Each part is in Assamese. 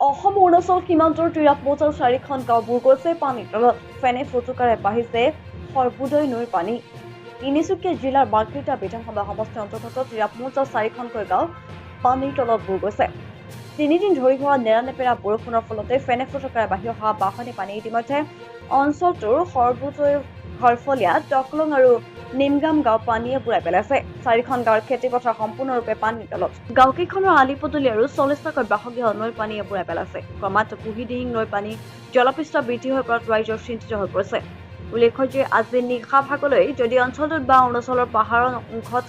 অসম অৰুণাচল সীমান্তৰ টিৰাপমৌজাৰ 4খন গাঁও বুৰ গৈছে পানীৰ তলত। ফেনে ফুটুকাৰে বাঢ়িছে সৰ্বোদয় নৈৰ পানী। তিনিচুকীয়া জিলাৰ বাৰ্কিটা বিধানসভা সমষ্টিৰ অন্তৰ্গত টিৰাপমৌজাৰ 4খনকৈ গাঁও পানীৰ তলত বুৰ গৈছে। 3 দিন ধৰি হোৱা নেৰানেপেৰা বৰষুণৰ ফলতে ফেনে ফুটুকাৰে বাঢ়ি অহা বাঢ়নি পানী ইতিমধ্যে অঞ্চলটোৰ সৰ্বোদয় ঘৰফলীয়া টকলং আৰু নিমগাম গাঁও পানীয়ে বুৰাই পেলাইছে। 4খন গাঁৱৰ খেতিপথাৰ সম্পূৰ্ণৰূপে পানীৰ তলত। গাঁওকেইখনৰ আলি পদূলি আৰু 40টাকৈ বাসগৃহ নৈৰ পানীয়ে বুৰাই পেলাইছে। ক্ৰমাৎ পুহিদিহিং নৈৰ পানী জলপৃষ্ঠ বৃদ্ধি হৈ পৰাত ৰাইজৰ চিন্তিত হৈ পৰিছে। উল্লেখ্য যে আজি নিশা ভাগলৈ যদি অঞ্চলটোত বা অৰুণাচলৰ পাহাৰৰ অংশত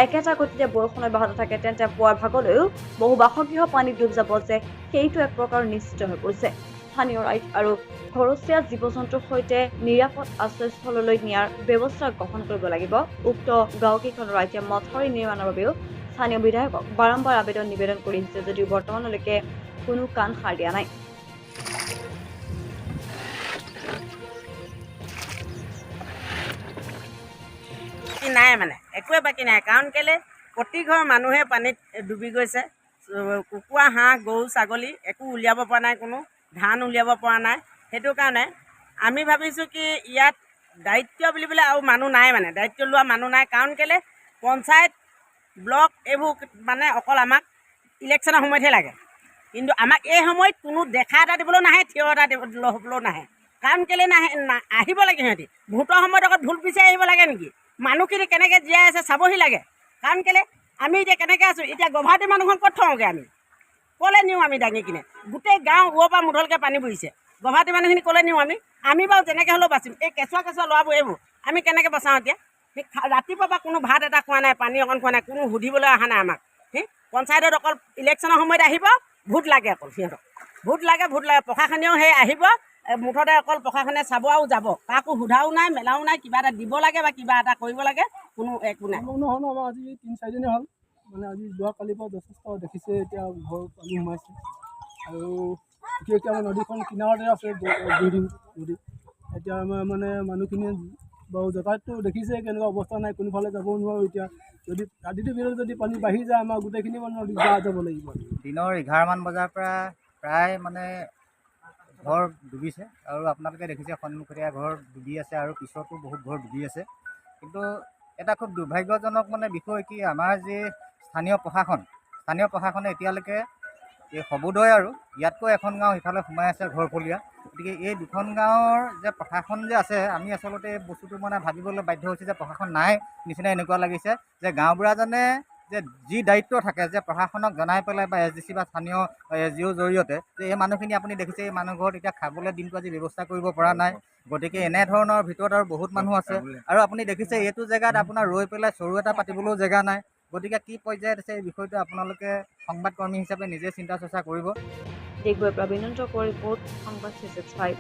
একেটা গতিতে বৰষুণ অব্যাহত থাকে তেন্তে পুৱাৰ ভাগলৈও বহু বাসগৃহ পানীত ডুব যাব যে সেইটো এক প্ৰকাৰ নিশ্চিত হৈ পৰিছে। স্থানীয় ৰাইজ আৰু ঘৰচীয়া জীৱ-জন্তুৰ সৈতে নিৰাপদ আশ্ৰয়স্থললৈ নিয়াৰ ব্যৱস্থা গ্ৰহণ কৰিব লাগিব। উক্ত গাঁওকেইখনৰ ৰাইজে মথাউৰি নিৰ্মাণৰ বাবেও স্থানীয় বিধায়কক বাৰম্বাৰ নিবেদন কৰি আহিছে যদিও বৰ্তমানলৈকে কোনো কাণ সাৰ দিয়া নাই। নাই মানে একোৱে বাকী নাই, কাৰণ কেলে প্ৰতি ঘৰ মানুহে পানীত ডুবি গৈছে। কুকুৰা, হাঁহ, গৰু, ছাগলী একো উলিয়াব পৰা নাই, কোনো ধান উলিয়াব পৰা নাই। সেইটো কাৰণে আমি ভাবিছোঁ কি ইয়াত দায়িত্ব বুলিবলৈ আৰু মানুহ নাই, মানে দায়িত্ব লোৱা মানুহ নাই। কাৰণ কেলে পঞ্চায়ত, ব্লক এইবোৰ মানে অকল আমাক ইলেকশ্যনৰ সময়তহে লাগে, কিন্তু আমাক এই সময়ত কোনো দেখা এটা দিবলৈ নাহে, থিয় এটা হ'বলৈও নাহে। কাৰণ কেলে নাহে, আহিব লাগে সিহঁতি। ভোটৰ সময়ত অকল ভোট বিচাৰি আহিব লাগে নেকি? মানুহখিনি কেনেকৈ জীয়াই আছে চাবহি লাগে। কাৰণ কেলে আমি এতিয়া কেনেকৈ আছোঁ, এতিয়া গভাৰ্টি মানুহখন ক'ত থওঁগৈ, আমি ক'লৈ নিওঁ? আমি দাঙি কিনে গোটেই গাঁও ওৰৰ পৰা মুধলকৈ পানী বহিছে। গভাৰ্টি মানুহখিনি ক'লৈ নিওঁ? আমি বাৰু যেনেকৈ হ'লেও বাচিম। এই কেঁচুৱা ল'ৰাবোৰ এইবোৰ আমি কেনেকৈ বচাওঁ? এতিয়া ৰাতিপুৱাৰ পৰা কোনো ভাত এটা খোৱা নাই, পানী অকণ খোৱা নাই, কোনো সুধিবলৈ অহা নাই আমাক। পঞ্চায়তত অকল ইলেকশ্যনৰ সময়ত আহিব, ভোট লাগে, অকল সিহঁতক ভোট লাগে। প্ৰশাসনেও সেই আহিব, মুঠতে অকল প্ৰশাসনে চাব আৰু যাব। কাকো সোধাও নাই, মেলাও নাই। কিবা এটা দিব লাগে বা কিবা এটা কৰিব লাগে, কোনো একো নাই। আমাৰ আজি 3-4 দিনে হ'ল, মানে আজি যোৱাকালিৰ পৰা যথেষ্ট দেখিছে। এতিয়া ঘৰ পানী সোমাইছে আৰু বিশেষকৈ আমাৰ নদীখন কিনাৰতে আছে, বুঢ়িডিং নদী। এতিয়া আমাৰ মানে মানুহখিনিয়ে বাৰু যাতায়াতটো দেখিছে কেনেকুৱা অৱস্থা নাই, কোনোফালে যাব নোৱাৰোঁ। এতিয়া যদি ৰাতিটোৰ ভিতৰত যদি পানী বাঢ়ি যায়, আমাৰ গোটেইখিনি মানুহ দিগদাৰ যাব লাগিব। দিনৰ 11মান বজাৰ পৰা প্ৰায় মানে ঘৰ ডুবিছে, আৰু আপোনালোকে দেখিছে সন্মুখীয়া ঘৰ ডুবি আছে আৰু পিছতো বহুত ঘৰ ডুবি আছে। কিন্তু এটা খুব দুৰ্ভাগ্যজনক মানে বিষয় কি, আমাৰ যি স্থানীয় প্ৰশাসনে এতিয়ালৈকে এই সবোদয় আৰু ইয়াতকৈ এখন গাঁও সিফালে সোমাই আছে ঘৰফলীয়া। গতিকে এই দুখন গাঁৱৰ যে প্ৰশাসন যে আছে, আমি আচলতে এই বস্তুটো মানে ভাবিবলৈ বাধ্য হৈছোঁ যে প্ৰশাসন নাই নিচিনা এনেকুৱা লাগিছে। যে গাঁওবুঢ়াজনে যে যি দায়িত্ব থাকে, যে প্ৰশাসনক জনাই পেলাই বা SDC বা স্থানীয় SDOৰ জৰিয়তে যে এই মানুহখিনি আপুনি দেখিছে, এই মানুহ ঘৰত এতিয়া খাবলৈ দিনটো আজি ব্যৱস্থা কৰিব পৰা নাই। গতিকে এনেধৰণৰ ভিতৰত আৰু বহুত মানুহ আছে। আৰু আপুনি দেখিছে এইটো জেগাত আপোনাৰ ৰৈ পেলাই চৰু এটা পাতিবলৈও জেগা নাই। গতিকে কি পৰ্যায়ত আছে এই বিষয়টো আপোনালোকে সংবাদকৰ্মী হিচাপে নিজে চিন্তা চৰ্চা কৰিব। ডিগবৈৰ পৰা বিনন্দ ৰিপৰ্ট, সংবাদ 365।